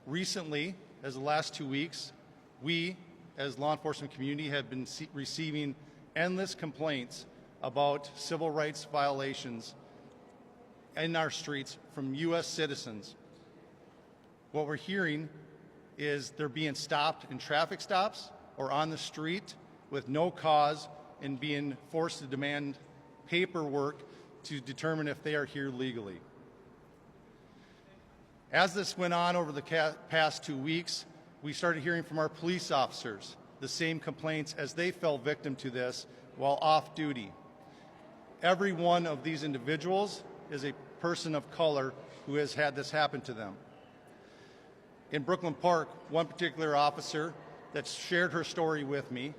Recently, as the last 2 weeks, we, as law enforcement community, have been receiving endless complaints about civil rights violations in our streets from U.S. citizens. What we're hearing is they're being stopped in traffic stops or on the street with no cause and being forced to demand paperwork to determine if they are here legally. As this went on over the past 2 weeks, we started hearing from our police officers the same complaints as they fell victim to this while off duty. Every one of these individuals is a person of color who has had this happen to them. In Brooklyn Park, one particular officer that shared her story with me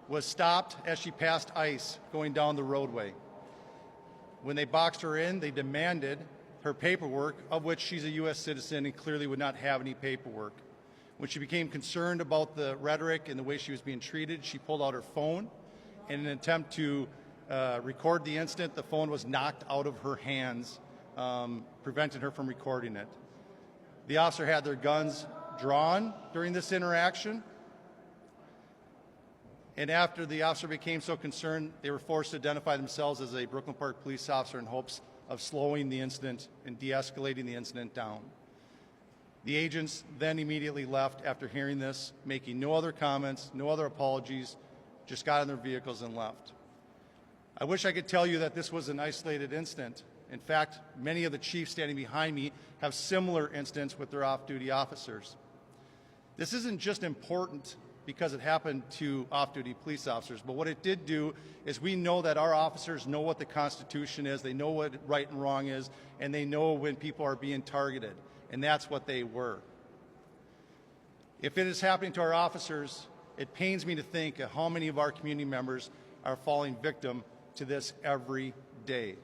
was stopped as she passed ICE going down the roadway. When they boxed her in, they demanded her paperwork, of which she's a U.S. citizen and clearly would not have any paperwork. When she became concerned about the rhetoric and the way she was being treated, she pulled out her phone. In an attempt to record the incident, the phone was knocked out of her hands, preventing her from recording it. The officer had their guns drawn during this interaction, and after the officer became so concerned, they were forced to identify themselves as a Brooklyn Park police officer in hopes of slowing the incident and de-escalating the incident down. The agents then immediately left after hearing this, making no other comments, no other apologies, just got in their vehicles and left. I wish I could tell you that this was an isolated incident. In fact, many of the chiefs standing behind me have similar incidents with their off-duty officers. This isn't just important because it happened to off-duty police officers, but what it did do is we know that our officers know what the Constitution is, they know what right and wrong is, and they know when people are being targeted, and that's what they were. If it is happening to our officers, it pains me to think of how many of our community members are falling victim to this every day.